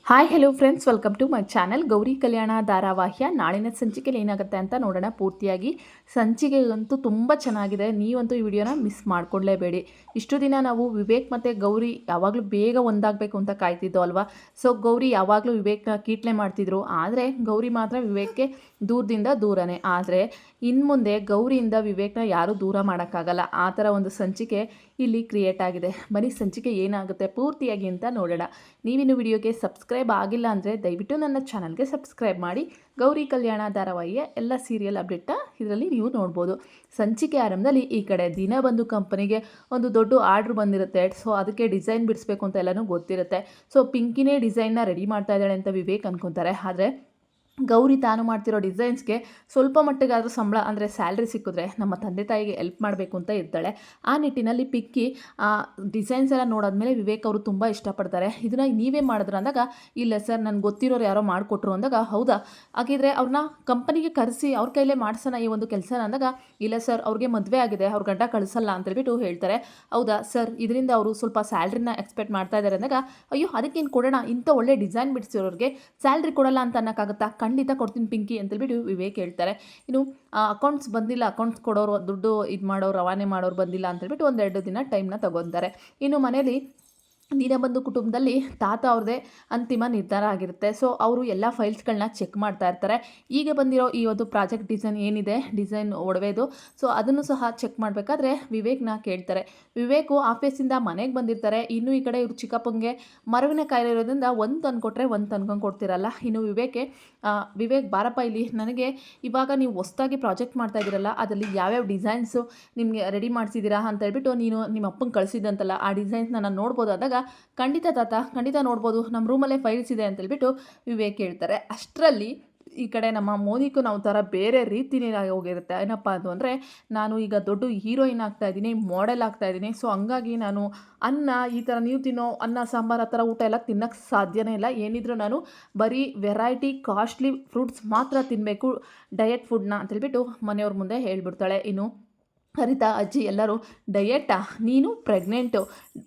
Hi hello friends, welcome to my channel. Gauri Kalyana ಧಾರಾವಾಹಿಯ ನಾಳಿನ ಸಂಚಿಕೆಯಲ್ಲಿ ಏನಾಗುತ್ತೆ ಅಂತ ನೋಡೋಣ ಪೂರ್ತಿಯಾಗಿ. ಸಂಚಿಕೆಗಂತೂ ತುಂಬ ಚೆನ್ನಾಗಿದೆ. ನೀವಂತೂ ಈ ವಿಡಿಯೋನ ಮಿಸ್ ಮಾಡ್ಕೊಳ್ಳೇಬೇಡಿ. ಇಷ್ಟು ದಿನ ನಾವು ವಿವೇಕ್ ಮತ್ತು ಗೌರಿ ಯಾವಾಗಲೂ ಬೇಗ ಒಂದಾಗಬೇಕು ಅಂತ ಕಾಯ್ತಿದ್ದೋ ಅಲ್ವಾ. ಸೊ ಗೌರಿ ಯಾವಾಗಲೂ ವಿವೇಕ್ನ ಕೀಟ್ಲೆ ಮಾಡ್ತಿದ್ರು, ಆದರೆ ಗೌರಿ ಮಾತ್ರ ವಿವೇಕ್ಗೆ ದೂರದಿಂದ ದೂರನೇ. ಆದರೆ ಇನ್ನು ಮುಂದೆ ಗೌರಿಯಿಂದ ವಿವೇಕ್ನ ಯಾರೂ ದೂರ ಮಾಡೋಕ್ಕಾಗಲ್ಲ, ಆ ಥರ ಒಂದು ಸಂಚಿಕೆ ಇಲ್ಲಿ ಕ್ರಿಯೇಟ್ ಆಗಿದೆ. ಬನ್ನಿ ಸಂಚಿಕೆ ಏನಾಗುತ್ತೆ ಪೂರ್ತಿಯಾಗಿ ಅಂತ ನೋಡೋಣ. ನೀವಿನ್ನು ವಿಡಿಯೋಗೆ ಸಬ್ಸ್ಕ್ರೈಬ್ ಆಗಿಲ್ಲ ಅಂದರೆ ದಯವಿಟ್ಟು ನನ್ನ ಚಾನಲ್ಗೆ ಸಬ್ಸ್ಕ್ರೈಬ್ ಮಾಡಿ. ಗೌರಿ ಕಲ್ಯಾಣ ಧಾರಾವಾಹಿಯ ಎಲ್ಲ ಸೀರಿಯಲ್ ಅಪ್ಡೇಟ್ನ ಇದರಲ್ಲಿ ನೀವು ನೋಡ್ಬೋದು. ಸಂಚಿಕೆ ಆರಂಭದಲ್ಲಿ ಈ ಕಡೆ ದಿನಬಂಧು ಕಂಪನಿಗೆ ಒಂದು ದೊಡ್ಡ ಆರ್ಡ್ರ್ ಬಂದಿರುತ್ತೆ. ಸೊ ಅದಕ್ಕೆ ಡಿಸೈನ್ ಬಿಡಿಸ್ಬೇಕು ಅಂತ ಎಲ್ಲನೂ ಗೊತ್ತಿರುತ್ತೆ. ಸೊ ಪಿಂಕಿನೇ ಡಿಸೈನ್ನ ರೆಡಿ ಮಾಡ್ತಾ ಇದ್ದಾಳೆ ಅಂತ ವಿವೇಕ್ ಅನ್ಕೊತಾರೆ. ಆದರೆ ಗೌರಿ ತಾನು ಮಾಡ್ತಿರೋ ಡಿಸೈನ್ಸ್ಗೆ ಸ್ವಲ್ಪ ಮಟ್ಟಿಗಾದರೂ ಸಂಬಳ ಅಂದರೆ ಸ್ಯಾಲ್ರಿ ಸಿಕ್ಕಿದ್ರೆ ನಮ್ಮ ತಂದೆ ತಾಯಿಗೆ ಹೆಲ್ಪ್ ಮಾಡಬೇಕು ಅಂತ ಇರ್ತಾಳೆ. ಆ ನಿಟ್ಟಿನಲ್ಲಿ ಪಿಕ್ಕಿ ಡಿಸೈನ್ಸ್ ಎಲ್ಲ ನೋಡಾದ್ಮೇಲೆ ವಿವೇಕ್ ಅವರು ತುಂಬ ಇಷ್ಟಪಡ್ತಾರೆ. ಇದನ್ನು ನೀವೇ ಮಾಡಿದ್ರು ಅಂದಾಗ, ಇಲ್ಲ ಸರ್ ನನಗೆ ಗೊತ್ತಿರೋರು ಯಾರೋ ಮಾಡಿಕೊಟ್ರು ಅಂದಾಗ, ಹೌದಾ ಹಾಗಿದ್ರೆ ಅವ್ರನ್ನ ಕಂಪನಿಗೆ ಕರೆಸಿ ಅವ್ರ ಕೈಲೇ ಮಾಡಿಸೋಣ ಈ ಒಂದು ಕೆಲಸನ ಅಂದಾಗ, ಇಲ್ಲ ಸರ್ ಅವ್ರಿಗೆ ಮದುವೆ ಆಗಿದೆ, ಅವ್ರ ಗಂಡ ಕಳಿಸಲ್ಲ ಅಂತೇಳ್ಬಿಟ್ಟು ಹೇಳ್ತಾರೆ. ಹೌದಾ ಸರ್, ಇದರಿಂದ ಅವರು ಸ್ವಲ್ಪ ಸ್ಯಾಲ್ರಿನ ಎಕ್ಸ್ಪೆಕ್ಟ್ ಮಾಡ್ತಾ ಇದ್ದಾರೆ ಅಂದಾಗ, ಅಯ್ಯೋ ಅದಕ್ಕೇನು ಕೊಡೋಣ, ಇಂಥ ಒಳ್ಳೆ ಡಿಸೈನ್ ಬಿಡಿಸಿರೋರಿಗೆ ಸ್ಯಾಲ್ರಿ ಕೊಡಲ್ಲ ಅಂತ ಅನ್ನೋಕ್ಕಾಗುತ್ತಾ, ಖಂಡಿತ ಕೊಡ್ತೀನಿ ಪಿಂಕಿ ಅಂತೇಳ್ಬಿಟ್ಟು ವಿವೇಕ್ ಹೇಳ್ತಾರೆ. ಇನ್ನು ಅಕೌಂಟ್ಸ್ ಬಂದಿಲ್ಲ, ಅಕೌಂಟ್ಸ್ ಕೊಡೋರು ದುಡ್ಡು ಇದು ಮಾಡೋರು ರವಾನೆ ಮಾಡೋರು ಬಂದಿಲ್ಲ ಅಂತೇಳ್ಬಿಟ್ಟು 1-2 ದಿನ ಟೈಮ್ನ ತಗೊತಾರೆ. ಇನ್ನು ಮನೇಲಿ ದಿನಬಂಧು ಕುಟುಂಬದಲ್ಲಿ ತಾತ ಅವ್ರದ್ದೇ ಅಂತಿಮ ನಿರ್ಧಾರ ಆಗಿರುತ್ತೆ. ಸೊ ಅವರು ಎಲ್ಲ ಫೈಲ್ಸ್ಗಳನ್ನ ಚೆಕ್ ಮಾಡ್ತಾ ಇರ್ತಾರೆ. ಈಗ ಬಂದಿರೋ ಈ ಒಂದು ಪ್ರಾಜೆಕ್ಟ್ ಡಿಸೈನ್ ಏನಿದೆ, ಡಿಸೈನ್ ಒಡವೆದು, ಸೊ ಅದನ್ನು ಸಹ ಚೆಕ್ ಮಾಡಬೇಕಾದ್ರೆ ವಿವೇಕ್ನ ಕೇಳ್ತಾರೆ. ವಿವೇಕು ಆಫೀಸಿಂದ ಮನೆಗೆ ಬಂದಿರ್ತಾರೆ. ಇನ್ನು ಈ ಕಡೆ ಇವ್ರು ಚಿಕ್ಕಪ್ಪಂಗೆ ಮರವಿನ ಕಾಯಿಲೆ ಇರೋದ್ರಿಂದ ಒಂದು ತಂದು ಕೊಟ್ಟರೆ ಒಂದು ತಂದ್ಕೊಂಡು ಕೊಡ್ತಿರಲ್ಲ. ಇನ್ನು ವಿವೇಕ್ ಬಾರಪ್ಪ ಇಲ್ಲಿ, ನನಗೆ ಇವಾಗ ನೀವು ಹೊಸ್ದಾಗಿ ಪ್ರಾಜೆಕ್ಟ್ ಮಾಡ್ತಾ ಇದ್ದೀರಲ್ಲ, ಅದರಲ್ಲಿ ಯಾವ್ಯಾವ ಡಿಸೈನ್ಸು ನಿಮಗೆ ರೆಡಿ ಮಾಡಿಸಿದ್ದೀರಾ ಅಂತ ಹೇಳ್ಬಿಟ್ಟು ನೀನು ನಿಮ್ಮ ಅಪ್ಪಂಗೆ ಕಳಿಸಿದ್ದಂತಲ್ಲ, ಆ ಡಿಸೈನ್ಸ್ನ ನಾನು ನೋಡ್ಬೋದು ಅಂದಾಗ, ಖಂಡಿತ ತಾತ, ಖಂಡಿತ ನೋಡ್ಬೋದು, ನಮ್ಮ ರೂಮಲ್ಲೇ ಫೈಲ್ಸ್ ಇದೆ ಅಂತೇಳ್ಬಿಟ್ಟು ವಿವೇಕ್ ಹೇಳ್ತಾರೆ. ಅಷ್ಟರಲ್ಲಿ ಈ ಕಡೆ ನಮ್ಮ ಮೋನಿಕು ನಾವು ಥರ ಬೇರೆ ರೀತಿನೇ ಹೋಗಿರುತ್ತೆ. ಏನಪ್ಪ ಅದು ಅಂದರೆ, ನಾನು ಈಗ ದೊಡ್ಡ ಹೀರೋಯಿನ್ ಆಗ್ತಾಯಿದ್ದೀನಿ, ಮಾಡೆಲ್ ಆಗ್ತಾಯಿದ್ದೀನಿ. ಸೊ ಹಂಗಾಗಿ ನಾನು ಈ ಥರ ನೀವು ತಿನ್ನೋ ಅನ್ನ ಸಾಂಬಾರು ಆ ಥರ ಊಟ ಎಲ್ಲ ತಿನ್ನೋಕ್ಕೆ ಸಾಧ್ಯನೇ ಇಲ್ಲ. ಏನಿದ್ರು ನಾನು ಬರೀ ವೆರೈಟಿ ಕಾಸ್ಟ್ಲಿ ಫ್ರೂಟ್ಸ್ ಮಾತ್ರ ತಿನ್ನಬೇಕು, ಡಯಟ್ ಫುಡ್ನ ಅಂತೇಳ್ಬಿಟ್ಟು ಮನೆಯವ್ರ ಮುಂದೆ ಹೇಳ್ಬಿಡ್ತಾಳೆ. ಇನ್ನು ಹರಿತಾ ಅಜ್ಜಿ ಎಲ್ಲರೂ, ಡಯೆಟ್ಟಾ, ನೀನು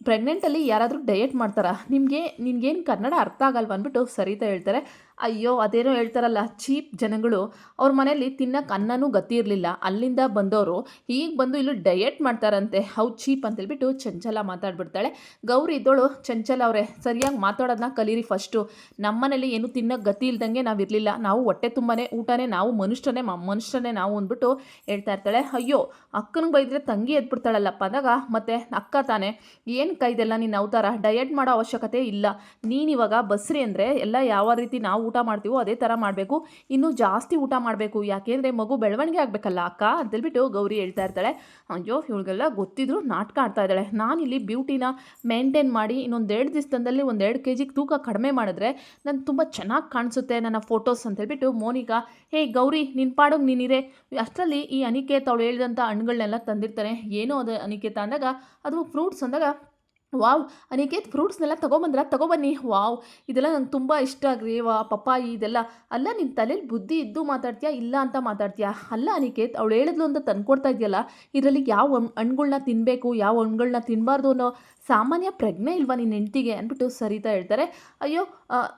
ಪ್ರೆಗ್ನೆಂಟಲ್ಲಿ ಯಾರಾದರೂ ಡಯೆಟ್ ಮಾಡ್ತಾರಾ, ನಿನ್ಗೇನು ಕನ್ನಡ ಅರ್ಥ ಆಗಲ್ವ ಅಂದ್ಬಿಟ್ಟು ಸರಿತಾ ಹೇಳ್ತಾರೆ. ಅಯ್ಯೋ ಅದೇನೋ ಹೇಳ್ತಾರಲ್ಲ, ಚೀಪ್ ಜನಗಳು, ಅವ್ರ ಮನೇಲಿ ತಿನ್ನಕ್ಕೆ ಅನ್ನನೂ ಗತಿ ಇರಲಿಲ್ಲ, ಅಲ್ಲಿಂದ ಬಂದವರು ಈಗ ಬಂದು ಇಲ್ಲಿ ಡಯೆಟ್ ಮಾಡ್ತಾರಂತೆ, ಹೌದು ಚೀಪ್ ಅಂತೇಳ್ಬಿಟ್ಟು ಚಂಚಲ ಮಾತಾಡ್ಬಿಡ್ತಾಳೆ. ಗೌರಿ ಇದ್ದೋಳು, ಚಂಚಲ ಅವರೇ ಸರಿಯಾಗಿ ಮಾತಾಡೋದನ್ನ ಕಲೀರಿ ಫಸ್ಟು, ನಮ್ಮನೇಲಿ ಏನು ತಿನ್ನೋಕ್ಕೆ ಗತಿ ಇಲ್ದಂಗೆ ನಾವು ಇರಲಿಲ್ಲ, ನಾವು ಹೊಟ್ಟೆ ತುಂಬಾ ಊಟನೇ, ನಾವು ಮನುಷ್ಯನೇ ನಾವು ಅಂದ್ಬಿಟ್ಟು ಹೇಳ್ತಾ ಇರ್ತಾಳೆ. ಅಯ್ಯೋ ಅಕ್ಕನಿಗೆ ಬೈದರೆ ತಂಗಿ ಎದ್ಬಿಡ್ತಾಳಲ್ಲಪ್ಪ ಅಂದಾಗ, ಮತ್ತೆ ಅಕ್ಕ ತಾನೇ, ಏನು ಕೈದೆಲ್ಲ ನಿನ್ನ ಅವತಾರ, ಡಯೆಟ್ ಮಾಡೋ ಅವಶ್ಯಕತೆ ಇಲ್ಲ, ನೀನಿವಾಗ ಬಸ್ರಿ ಅಂದರೆ ಎಲ್ಲ ಯಾವ ರೀತಿ ನಾವು ಊಟ ಮಾಡ್ತೀವೋ ಅದೇ ಥರ ಮಾಡಬೇಕು, ಇನ್ನೂ ಜಾಸ್ತಿ ಊಟ ಮಾಡಬೇಕು, ಯಾಕೆಂದರೆ ಮಗು ಬೆಳವಣಿಗೆ ಆಗಬೇಕಲ್ಲ ಅಕ್ಕ ಅಂತೇಳ್ಬಿಟ್ಟು ಗೌರಿ ಹೇಳ್ತಾ ಇರ್ತಾಳೆ. ಅಯ್ಯೋ ಇವಳಿಗೆಲ್ಲ ಗೊತ್ತಿದ್ರು ನಾಟಕ ಆಡ್ತಾ ಇದ್ದಾಳೆ. ನಾನಿಲ್ಲಿ ಬ್ಯೂಟಿನ ಮೇಂಟೈನ್ ಮಾಡಿ ಇನ್ನೊಂದೆರಡು ದಿವಸದಲ್ಲಿ 1-2 kg ತೂಕ ಕಡಿಮೆ ಮಾಡಿದ್ರೆ ನಾನು ತುಂಬ ಚೆನ್ನಾಗಿ ಕಾಣಿಸುತ್ತೆ ನನ್ನ ಫೋಟೋಸ್ ಅಂತೇಳ್ಬಿಟ್ಟು ಮೋನಿಕಾ, ಹೇ ಗೌರಿ ನಿನ್ನ ಪಾಡೋಗಿ ನೀನಿರೆ. ಅಷ್ಟರಲ್ಲಿ ಈ ಅನಿಕೇತ್ ಅವಳು ಹೇಳಿದಂಥ ಹಣ್ಣುಗಳನ್ನೆಲ್ಲ ತಂದಿರ್ತಾನೆ. ಏನೋ ಅದು ಅನಿಕೇತ ಅಂದಾಗ, ಅದು ಫ್ರೂಟ್ಸ್ ಅಂದಾಗ, ವಾವ್ ಅನಿಕೇತ್ ಫ್ರೂಟ್ಸ್ನೆಲ್ಲ ತಗೊಬನ್ನಿ, ವಾವ್ ಇದೆಲ್ಲ ನಂಗೆ ತುಂಬ ಇಷ್ಟ ಆಗ್ರಿ, ಪಪ್ಪಾಯಿ ಇದೆಲ್ಲ. ಅಲ್ಲ ನಿನ್ನ ತಲೆಯಲ್ಲಿ ಬುದ್ಧಿ ಇದ್ದು ಮಾತಾಡ್ತೀಯಾ, ಇಲ್ಲ ಅಂತ ಮಾತಾಡ್ತೀಯಾ? ಅಲ್ಲ ಅನಿಕೇತ್, ಅವಳು ಹೇಳಿದ್ಲು ಅಂತ ತಂದ್ಕೊಡ್ತಾ ಇದೆಯಲ್ಲ, ಇದರಲ್ಲಿ ಯಾವ ಹಣ್ಣುಗಳ್ನ ತಿನ್ನಬೇಕು, ಯಾವ ಹಣ್ಣುಗಳ್ನ ತಿನ್ನಬಾರ್ದು ಅನ್ನೋ ಸಾಮಾನ್ಯ ಪ್ರಜ್ಞೆ ಇಲ್ವಾ ನಿನ್ನ ಹೆಂಡ್ತಿಗೆ ಅಂದ್ಬಿಟ್ಟು ಸರಿತಾ ಹೇಳ್ತಾರೆ. ಅಯ್ಯೋ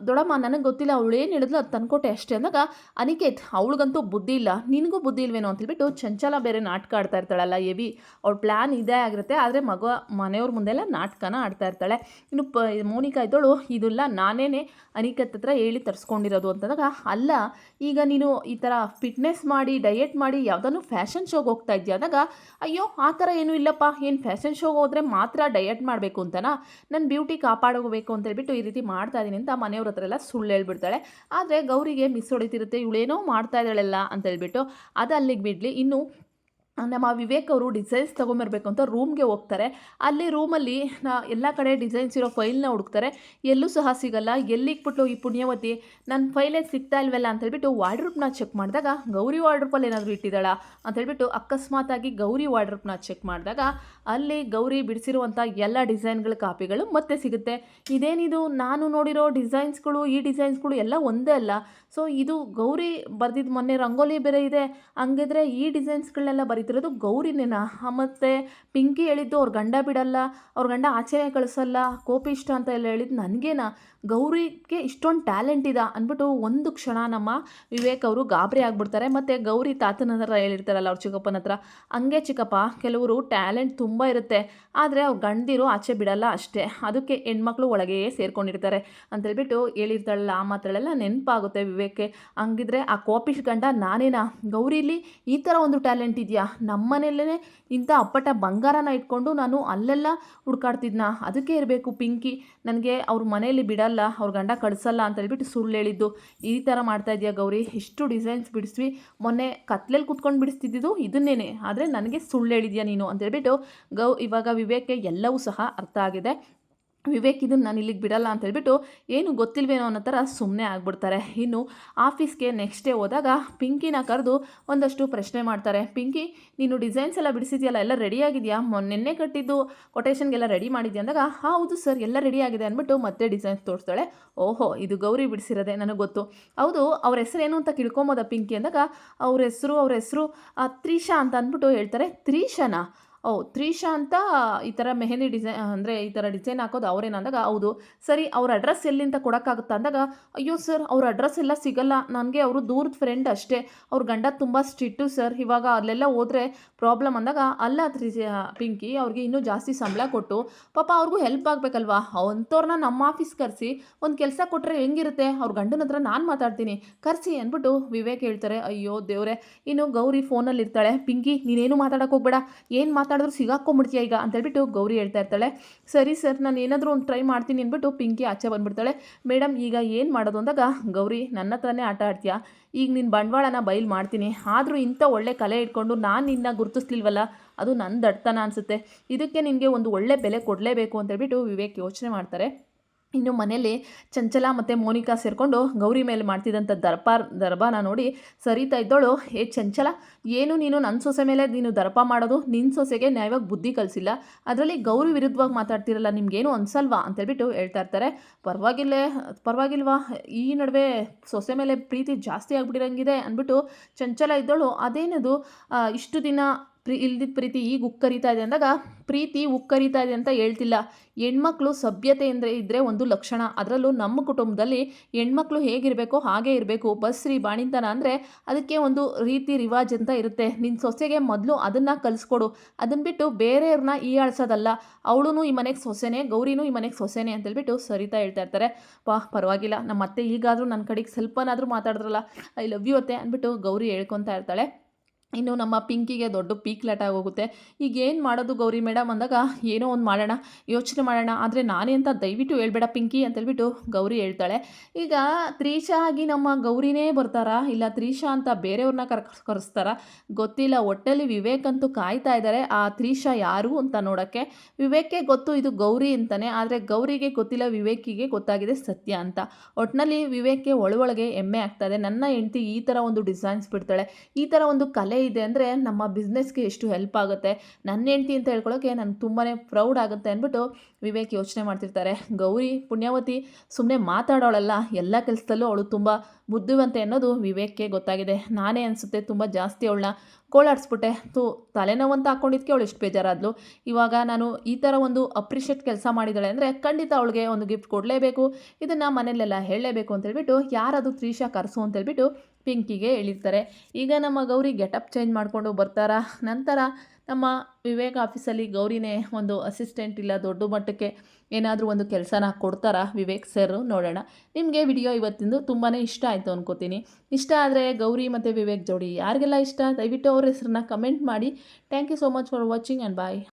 ದೊಡ್ಡಮ್ಮ ನನಗೆ ಗೊತ್ತಿಲ್ಲ, ಅವಳು ಏನು ಹೇಳಿದ್ಲು ಅದು ತಂದ್ಕೊಟ್ಟೆ ಅಷ್ಟೇ ಅಂದಾಗ, ಅನಿಕೇತ್ ಅವಳಿಗಂತೂ ಬುದ್ಧಿ ಇಲ್ಲ, ನಿನಗೂ ಬುದ್ಧಿ ಇಲ್ವೇನೋ ಅಂತೇಳ್ಬಿಟ್ಟು ಚಂಚಲ ಬೇರೆ ನಾಟಕ ಆಡ್ತಾ ಇರ್ತಾಳಲ್ಲ ಎವಿ, ಅವಳ ಪ್ಲ್ಯಾನ್ ಇದೇ ಆಗಿರುತ್ತೆ. ಆದರೆ ಮನೆಯವ್ರ ಮುಂದೆಲ್ಲ ನಾಟಕನ ಆಡ್ತಾ ಇರ್ತಾಳೆ. ಇನ್ನು ಮೋನಿಕಾ ಇದ್ದೋಳು, ಇದೆಲ್ಲ ನಾನೇನೆ ಅನಿಕೇತ್ ಹತ್ರ ಹೇಳಿ ತರಿಸ್ಕೊಂಡಿರೋದು ಅಂತಂದಾಗ, ಅಲ್ಲ ಈಗ ನೀನು ಈ ಥರ ಫಿಟ್ನೆಸ್ ಮಾಡಿ ಡಯೆಟ್ ಮಾಡಿ ಯಾವುದನ್ನು ಫ್ಯಾಷನ್ ಶೋಗೆ ಹೋಗ್ತಾ ಇದೆಯಾ ಅಂದಾಗ, ಅಯ್ಯೋ ಆ ಥರ ಏನೂ ಇಲ್ಲಪ್ಪ, ಏನು ಫ್ಯಾಷನ್ ಶೋಗೆ ಹೋದರೆ ಮಾತ್ರ ಡಯೆಟ್ ಮಾಡಬೇಕು ಅಂತನಾ, ನನ್ನ ಬ್ಯೂಟಿ ಕಾಪಾಡೋಗಬೇಕು ಅಂತ ಹೇಳ್ಬಿಟ್ಟು ಈ ರೀತಿ ಮಾಡ್ತಾ ಇದ್ದೀನಿ ಅಂತ ಮನೆಯವ್ರ ಹತ್ರ ಎಲ್ಲ ಸುಳ್ಳು ಹೇಳ್ಬಿಡ್ತಾಳೆ. ಆದರೆ ಗೌರಿಗೆ ಮಿಸ್ ಹೊಡಿತಿರುತ್ತೆ, ಇವಳೇನೋ ಮಾಡ್ತಾ ಇದ್ದಾಳೆಲ್ಲ ಅಂತ ಹೇಳ್ಬಿಟ್ಟು. ಅದು ಅಲ್ಲಿಗೆ ಬಿಡಲಿ. ಇನ್ನು ನಮ್ಮ ವಿವೇಕ್ ಅವರು ಡಿಸೈನ್ಸ್ ತೊಗೊಂಬರ್ಬೇಕು ಅಂತ ರೂಮ್ಗೆ ಹೋಗ್ತಾರೆ. ಅಲ್ಲಿ ರೂಮಲ್ಲಿ ಎಲ್ಲ ಕಡೆ ಡಿಸೈನ್ಸ್ ಇರೋ ಫೈಲ್ನ ಹುಡುಕ್ತಾರೆ, ಎಲ್ಲೂ ಸಹ ಸಿಗಲ್ಲ. ಎಲ್ಲಿಕ್ಬಿಟ್ಟು ಈ ಪುಣ್ಯವತಿ ನನ್ನ ಫೈಲೇ ಸಿಗ್ತಾ ಇಲ್ವಲ್ಲ ಅಂತೇಳ್ಬಿಟ್ಟು ವಾರ್ಡ್ರೋಬ್ನ ಚೆಕ್ ಮಾಡಿದಾಗ, ಗೌರಿ ವಾರ್ಡ್ರೋಬಲ್ಲಿ ಏನಾದರೂ ಇಟ್ಟಿದ್ದಾಳ ಅಂತೇಳ್ಬಿಟ್ಟು ಅಕಸ್ಮಾತಾಗಿ ಗೌರಿ ವಾರ್ಡ್ರೋಬ್ನ ಚೆಕ್ ಮಾಡಿದಾಗ, ಅಲ್ಲಿ ಗೌರಿ ಬಿಡಿಸಿರುವಂಥ ಎಲ್ಲ ಡಿಸೈನ್ಗಳ ಕಾಪಿಗಳು ಮತ್ತೆ ಸಿಗುತ್ತೆ. ಇದೇನಿದು, ನಾನು ನೋಡಿರೋ ಡಿಸೈನ್ಸ್ಗಳು ಈ ಡಿಸೈನ್ಸ್ಗಳು ಎಲ್ಲ ಒಂದೇ ಅಲ್ಲ. ಸೊ ಇದು ಗೌರಿ ಬರೆದಿದ್ದು ಮೊನ್ನೆ ರಂಗೋಲಿ ಬೇರೆ ಇದೆ, ಹಂಗಿದ್ರೆ ಈ ಡಿಸೈನ್ಸ್ಗಳನ್ನೆಲ್ಲ ಬರೀತಾರೆ ಹೇಳ್ತಿರೋದು ಗೌರಿನೇನಾ? ಮತ್ತು ಪಿಂಕಿ ಹೇಳಿದ್ದು ಅವ್ರ ಗಂಡ ಬಿಡಲ್ಲ, ಅವ್ರ ಗಂಡ ಆಚೆನೇ ಕಳಿಸಲ್ಲ, ಕೋಪಿಷ್ಟ ಅಂತ ಎಲ್ಲ ಹೇಳಿದ್ದು ನನಗೇನಾ? ಗೌರಿಗೆ ಇಷ್ಟೊಂದು ಟ್ಯಾಲೆಂಟ್ ಇದೆ ಅಂದ್ಬಿಟ್ಟು ಒಂದು ಕ್ಷಣ ನಮ್ಮ ವಿವೇಕ್ ಅವರು ಗಾಬರಿ ಆಗ್ಬಿಡ್ತಾರೆ. ಮತ್ತು ಗೌರಿ ತಾತನ ಹತ್ರ ಹೇಳಿರ್ತಾರಲ್ಲ ಅವ್ರ ಚಿಕ್ಕಪ್ಪನ ಹತ್ರ, ಹಂಗೆ ಚಿಕ್ಕಪ್ಪ ಕೆಲವರು ಟ್ಯಾಲೆಂಟ್ ತುಂಬ ಇರುತ್ತೆ, ಆದರೆ ಅವ್ರು ಗಂಡಿರು ಆಚೆ ಬಿಡಲ್ಲ ಅಷ್ಟೇ, ಅದಕ್ಕೆ ಹೆಣ್ಮಕ್ಳು ಒಳಗೆಯೇ ಸೇರ್ಕೊಂಡಿರ್ತಾರೆ ಅಂತೇಳ್ಬಿಟ್ಟು ಹೇಳಿರ್ತಾಳಲ್ಲ. ಆ ಮಾತುಗಳೆಲ್ಲ ನೆನಪಾಗುತ್ತೆ ವಿವೇಕ್ಗೆ. ಹಂಗಿದ್ರೆ ಆ ಕೋಪಿಸ್ಟ್ ಗಂಡ ನಾನೇನಾ? ಗೌರಿಲಿ ಈ ಥರ ಒಂದು ಟ್ಯಾಲೆಂಟ್ ಇದೆಯಾ? ನಮ್ಮ ಮನೆಯಲ್ಲೇ ಇಂಥ ಅಪ್ಪಟ ಬಂಗಾರನ ಇಟ್ಕೊಂಡು ನಾನು ಅಲ್ಲೆಲ್ಲ ಹುಡ್ಕಾಡ್ತಿದ್ನ? ಅದಕ್ಕೆ ಇರಬೇಕು ಪಿಂಕಿ ನನಗೆ ಅವ್ರ ಮನೆಯಲ್ಲಿ ಬಿಡಲ್ಲ, ಅವ್ರ ಗಂಡ ಕಳಿಸಲ್ಲ ಅಂತ ಹೇಳ್ಬಿಟ್ಟು ಸುಳ್ಳು ಹೇಳಿದ್ದು. ಈ ಥರ ಮಾಡ್ತಾ ಇದೆಯಾ ಗೌರಿ? ಇಷ್ಟು ಡಿಸೈನ್ಸ್ ಬಿಡಿಸ್ವಿ, ಮೊನ್ನೆ ಕತ್ಲೆಯಲ್ಲಿ ಕೂತ್ಕೊಂಡು ಬಿಡಿಸ್ತಿದ್ದು ಇದನ್ನೇನೆ, ಆದರೆ ನನಗೆ ಸುಳ್ಳು ಹೇಳಿದ್ಯಾ ನೀನು ಅಂತೇಳ್ಬಿಟ್ಟು ಇವಾಗ ವಿವೇಕ್ಗೆ ಎಲ್ಲವೂ ಸಹ ಅರ್ಥ ಆಗಿದೆ. ವಿವೇಕ್ ಇದನ್ನು ನಾನು ಇಲ್ಲಿಗೆ ಬಿಡಲ್ಲ ಅಂತ ಹೇಳ್ಬಿಟ್ಟು ಏನು ಗೊತ್ತಿಲ್ವೇನೋ ಅನ್ನೋ ಥರ ಸುಮ್ಮನೆ ಆಗ್ಬಿಡ್ತಾರೆ. ಇನ್ನು ಆಫೀಸ್ಗೆ ನೆಕ್ಸ್ಟ್ ಡೇ ಹೋದಾಗ ಪಿಂಕಿನ ಕರೆದು ಒಂದಷ್ಟು ಪ್ರಶ್ನೆ ಮಾಡ್ತಾರೆ. ಪಿಂಕಿ, ನೀನು ಡಿಸೈನ್ಸ್ ಎಲ್ಲ ಬಿಡಿಸಿದ್ಯಲ್ಲ, ಎಲ್ಲ ರೆಡಿಯಾಗಿದೆಯಾ? ಮೊನ್ನೆ ಕಟ್ಟಿದ್ದು ಕೊಟೇಶನ್ಗೆಲ್ಲ ರೆಡಿ ಮಾಡಿದ್ಯಾ ಅಂದಾಗ ಹೌದು ಸರ್ ಎಲ್ಲ ರೆಡಿ ಆಗಿದೆ ಅಂದ್ಬಿಟ್ಟು ಮತ್ತೆ ಡಿಸೈನ್ಸ್ ತೋರಿಸ್ತಾಳೆ. ಓಹೋ, ಇದು ಗೌರಿ ಬಿಡಿಸಿರೋದೆ, ನನಗೆ ಗೊತ್ತು. ಹೌದು, ಅವ್ರ ಹೆಸರೇನು ಅಂತ ಕೇಳ್ಕೊಬೋದಾ ಪಿಂಕಿ ಅಂದಾಗ ಅವ್ರ ಹೆಸರು ತ್ರಿಷಾ ಅಂತ ಅಂದ್ಬಿಟ್ಟು ಹೇಳ್ತಾರೆ. ತ್ರಿಷಾನಾ? ತ್ರಿಷಾ ಅಂತ ಈ ಥರ ಮೆಹಂದಿ ಡಿಸೈನ್ ಅಂದರೆ ಈ ಥರ ಡಿಸೈನ್ ಹಾಕೋದು ಅವರೇನ ಅಂದಾಗ ಹೌದು. ಸರಿ, ಅವ್ರ ಅಡ್ರೆಸ್ ಎಲ್ಲಿಂದ ಕೊಡೋಕ್ಕಾಗುತ್ತಾ ಅಂದಾಗ ಅಯ್ಯೋ ಸರ್ ಅವ್ರ ಅಡ್ರೆಸ್ ಎಲ್ಲ ಸಿಗಲ್ಲ, ನನಗೆ ಅವರು ದೂರದ ಫ್ರೆಂಡ್ ಅಷ್ಟೇ, ಅವ್ರ ಗಂಡ ತುಂಬ ಸ್ಟ್ರಿಕ್ಟು ಸರ್, ಇವಾಗ ಅಲ್ಲೆಲ್ಲ ಹೋದರೆ ಪ್ರಾಬ್ಲಮ್ ಅಂದಾಗ ಅಲ್ಲ ಪಿಂಕಿ, ಅವ್ರಿಗೆ ಇನ್ನೂ ಜಾಸ್ತಿ ಸಂಬಳ ಕೊಟ್ಟು ಪಾಪ ಅವ್ರಿಗೂ ಹೆಲ್ಪ್ ಆಗಬೇಕಲ್ವಾ, ಅಂಥವ್ರನ್ನ ನಮ್ಮ ಆಫೀಸ್ ಕರೆಸಿ ಒಂದು ಕೆಲಸ ಕೊಟ್ಟರೆ ಹೆಂಗಿರುತ್ತೆ? ಅವ್ರ ಗಂಡನ ಹತ್ರ ನಾನು ಮಾತಾಡ್ತೀನಿ, ಕರೆಸಿ ಅಂದ್ಬಿಟ್ಟು ವಿವೇಕ್ ಹೇಳ್ತಾರೆ. ಅಯ್ಯೋ ದೇವ್ರೆ. ಇನ್ನು ಗೌರಿ ಫೋನಲ್ಲಿ ಇರ್ತಾಳೆ. ಪಿಂಕಿ ನೀನೇನು ಮಾತಾಡೋಕೆ ಹೋಗ್ಬೇಡ, ಏನು ಮಾತಾಡಿದ್ರು ಸಿಗಾಕೊಂಡ್ಬಿಡ್ತೀಯ ಈಗ ಅಂತೇಳ್ಬಿಟ್ಟು ಗೌರಿ ಹೇಳ್ತಾ ಇರ್ತಾಳೆ. ಸರಿ ಸರ್, ನಾನು ಏನಾದರೂ ಒಂದು ಟ್ರೈ ಮಾಡ್ತೀನಿ ಅಂದ್ಬಿಟ್ಟು ಪಿಂಕಿ ಆಚೆ ಬಂದುಬಿಡ್ತಾಳೆ. ಮೇಡಮ್ ಈಗ ಏನು ಮಾಡೋದು ಅಂದಾಗ ಗೌರಿ ನನ್ನ ಹತ್ರನೇ ಆಟ ಆಡ್ತೀಯಾ? ಈಗ ನಿನ್ನ ಬಂಡವಾಳನ ಬಯಲು ಮಾಡ್ತೀನಿ, ಆದರೂ ಇಂಥ ಒಳ್ಳೆ ಕಲೆ ಇಟ್ಕೊಂಡು ನಾನು ನಿನ್ನ ಗುರುತಿಸ್ಲಿಲ್ವಲ್ಲ, ಅದು ನನ್ನ ದಡ್ತನ ಅನಿಸುತ್ತೆ, ಇದಕ್ಕೆ ನಿನಗೆ ಒಂದು ಒಳ್ಳೆ ಬೆಲೆ ಕೊಡಲೇಬೇಕು ಅಂತೇಳ್ಬಿಟ್ಟು ವಿವೇಕ್ ಯೋಚನೆ ಮಾಡ್ತಾರೆ. ಇನ್ನು ಮನೇಲಿ ಚಂಚಲ ಮತ್ತು ಮೋನಿಕಾ ಸೇರಿಕೊಂಡು ಗೌರಿ ಮೇಲೆ ಮಾಡ್ತಿದ್ದಂಥ ದರ್ಬಾನ ನೋಡಿ ಸರಿತಾ ಇದ್ದೋಳು, ಏ ಚಂಚಲ, ಏನು ನೀನು ನನ್ನ ಸೊಸೆ ಮೇಲೆ ನೀನು ದರ್ಪ ಮಾಡೋದು? ನಿನ್ನ ಸೊಸೆಗೆ ನ್ಯಾಯವಾಗಿ ಬುದ್ಧಿ ಕಲಿಸಿಲ್ಲ, ಅದರಲ್ಲಿ ಗೌರಿ ವಿರುದ್ಧವಾಗಿ ಮಾತಾಡ್ತಿರಲ್ಲ, ನಿಮಗೇನು ಅನ್ಸಲ್ವಾ ಅಂತೇಳ್ಬಿಟ್ಟು ಹೇಳ್ತಾ ಇರ್ತಾರೆ. ಪರವಾಗಿಲ್ವಾ, ಈ ನಡುವೆ ಸೊಸೆ ಮೇಲೆ ಪ್ರೀತಿ ಜಾಸ್ತಿ ಆಗ್ಬಿಟ್ಟಿರಂಗಿದೆ ಅಂದ್ಬಿಟ್ಟು ಚಂಚಲ ಇದ್ದೋಳು, ಅದೇನದು ಇಷ್ಟು ದಿನ ಇಲ್ದಿದ್ದ ಪ್ರೀತಿ ಈಗ ಉಕ್ಕರಿತಾ ಇದೆ ಅಂದಾಗ ಪ್ರೀತಿ ಉಕ್ಕರಿತಾ ಇದೆ ಅಂತ ಹೇಳ್ತಿಲ್ಲ, ಹೆಣ್ಮಕ್ಳು ಸಭ್ಯತೆ ಇದ್ದರೆ ಒಂದು ಲಕ್ಷಣ, ಅದರಲ್ಲೂ ನಮ್ಮ ಕುಟುಂಬದಲ್ಲಿ ಹೆಣ್ಮಕ್ಳು ಹೇಗಿರಬೇಕೋ ಹಾಗೇ ಇರಬೇಕು, ಬಸ್ರಿ ಬಾಣಿಂತನ ಅಂದರೆ ಅದಕ್ಕೆ ಒಂದು ರೀತಿ ರಿವಾಜ್ ಅಂತ ಇರುತ್ತೆ, ನಿನ್ನ ಸೊಸೆಗೆ ಮೊದಲು ಅದನ್ನು ಕಲಿಸ್ಕೊಡು, ಅದನ್ನು ಬಿಟ್ಟು ಬೇರೆಯವ್ರನ್ನ ಆಳ್ಸೋದಲ್ಲ, ಅವಳು ಈ ಮನೆಗೆ ಸೊಸೆನೇ, ಗೌರಿನೂ ಈ ಮನೆಗೆ ಸೊಸೆನೇ ಅಂತೇಳ್ಬಿಟ್ಟು ಸರಿತಾ ಹೇಳ್ತಾ ಇರ್ತಾರೆ. ಪರವಾಗಿಲ್ಲ, ನಮ್ಮ ಅತ್ತೆ ಈಗಾದರೂ ನನ್ನ ಕಡೆಗೆ ಸ್ವಲ್ಪನಾದರೂ ಮಾತಾಡಿದ್ರಲ್ಲ, ಐ ಲವ್ ಯು ಅತ್ತೆ ಅಂದ್ಬಿಟ್ಟು ಗೌರಿ ಹೇಳ್ಕೊತಾ ಇರ್ತಾಳೆ. ಇನ್ನು ನಮ್ಮ ಪಿಂಕಿಗೆ ದೊಡ್ಡ ಪೀಕ್ಲಾಟ ಆಗೋಗುತ್ತೆ. ಈಗ ಏನು ಮಾಡೋದು ಗೌರಿ ಮೇಡಮ್ ಅಂದಾಗ ಏನೋ ಒಂದು ಮಾಡೋಣ, ಯೋಚನೆ ಮಾಡೋಣ, ಆದರೆ ನಾನೇ ಅಂತ ದಯವಿಟ್ಟು ಹೇಳ್ಬೇಡ ಪಿಂಕಿ ಅಂತೇಳ್ಬಿಟ್ಟು ಗೌರಿ ಹೇಳ್ತಾಳೆ. ಈಗ ತ್ರಿಷಾ ಆಗಿ ನಮ್ಮ ಗೌರಿನೇ ಬರ್ತಾರಾ, ಇಲ್ಲ ತ್ರಿಷಾ ಅಂತ ಬೇರೆಯವ್ರನ್ನ ಕರೆಸ್ತಾರಾ ಗೊತ್ತಿಲ್ಲ. ಒಟ್ಟಲ್ಲಿ ವಿವೇಕ್ ಅಂತೂ ಕಾಯ್ತಾ ಇದ್ದಾರೆ ಆ ತ್ರಿಷಾ ಯಾರು ಅಂತ ನೋಡೋಕ್ಕೆ. ವಿವೇಕ್ಗೆ ಗೊತ್ತು ಇದು ಗೌರಿ ಅಂತಲೇ, ಆದರೆ ಗೌರಿಗೆ ಗೊತ್ತಿಲ್ಲ ವಿವೇಕಿಗೆ ಗೊತ್ತಾಗಿದೆ ಸತ್ಯ ಅಂತ. ಒಟ್ಟಿನಲ್ಲಿ ವಿವೇಕ್ಗೆ ಒಳಗೆ ಹೆಮ್ಮೆ ಆಗ್ತಾಯಿದೆ, ನನ್ನ ಹೆಂಡತಿ ಈ ಥರ ಒಂದು ಡಿಸೈನ್ಸ್ ಬಿಡ್ತಾಳೆ, ಈ ಥರ ಒಂದು ಕಲೆ ಇದೆ ಅಂದರೆ ನಮ್ಮ ಬಿಸ್ನೆಸ್ಗೆ ಎಷ್ಟು ಹೆಲ್ಪ್ ಆಗುತ್ತೆ, ನನ್ನ ಹೆಂಡ್ತಿ ಅಂತ ಹೇಳ್ಕೊಳ್ಳೋಕ್ಕೆ ನನಗೆ ತುಂಬಾ ಪ್ರೌಡ್ ಆಗುತ್ತೆ ಅಂದ್ಬಿಟ್ಟು ವಿವೇಕ್ ಯೋಚನೆ ಮಾಡ್ತಿರ್ತಾರೆ. ಗೌರಿ ಪುಣ್ಯವತಿ ಸುಮ್ಮನೆ ಮಾತಾಡೋಳಲ್ಲ, ಎಲ್ಲ ಕೆಲಸದಲ್ಲೂ ಅವಳು ತುಂಬ ಬುದ್ಧಿವಂತೆ ಅನ್ನೋದು ವಿವೇಕ್ಗೆ ಗೊತ್ತಾಗಿದೆ. ನಾನೇ ಅನಿಸುತ್ತೆ ತುಂಬ ಜಾಸ್ತಿ ಅವಳನ್ನ ಗೋಳಾಡಿಸ್ಬಿಟ್ಟೆ, ತಲೆನೋವು ಅಂತ ಹಾಕ್ಕೊಂಡಿದ್ದಕ್ಕೆ ಅವಳು ಎಷ್ಟು ಬೇಜಾರಾದ್ಲು. ಇವಾಗ ನಾನು ಈ ಥರ ಒಂದು ಅಪ್ರಿಷಿಯೇಟ್ ಕೆಲಸ ಮಾಡಿದ್ದಾಳೆ ಅಂದರೆ ಖಂಡಿತ ಅವಳಿಗೆ ಒಂದು ಗಿಫ್ಟ್ ಕೊಡಲೇಬೇಕು, ಇದನ್ನು ಮನೆಯಲ್ಲೆಲ್ಲ ಹೇಳಲೇಬೇಕು ಅಂತೇಳ್ಬಿಟ್ಟು ಯಾರದು ತ್ರಿಷಾ ಕರೆಸು ಅಂತೇಳ್ಬಿಟ್ಟು ಪಿಂಕಿಗೆ ಹೇಳಿರ್ತಾರೆ. ಈಗ ನಮ್ಮ ಗೌರಿ ಗೆಟಪ್ ಚೇಂಜ್ ಮಾಡಿಕೊಂಡು ಬರ್ತಾರಾ. ನಂತರ ನಮ್ಮ ವಿವೇಕ್ ಆಫೀಸಲ್ಲಿ ಗೌರಿನೇ ಒಂದು ಅಸಿಸ್ಟೆಂಟ್ ಇಲ್ಲ ದೊಡ್ಡ ಮಟ್ಟಕ್ಕೆ ಏನಾದರೂ ಒಂದು ಕೆಲಸನ ಕೊಡ್ತಾರಾ ವಿವೇಕ್ ಸರ್, ನೋಡೋಣ. ನಿಮಗೆ ವಿಡಿಯೋ ಇವತ್ತಿಂದು ತುಂಬಾ ಇಷ್ಟ ಆಯಿತು ಅನ್ಕೋತೀನಿ. ಇಷ್ಟ ಆದರೆ ಗೌರಿ ಮತ್ತು ವಿವೇಕ್ ಜೋಡಿ ಯಾರಿಗೆಲ್ಲ ಇಷ್ಟ ದಯವಿಟ್ಟು ಅವ್ರ ಹೆಸರನ್ನ ಕಮೆಂಟ್ ಮಾಡಿ. Thank you so much for watching and bye.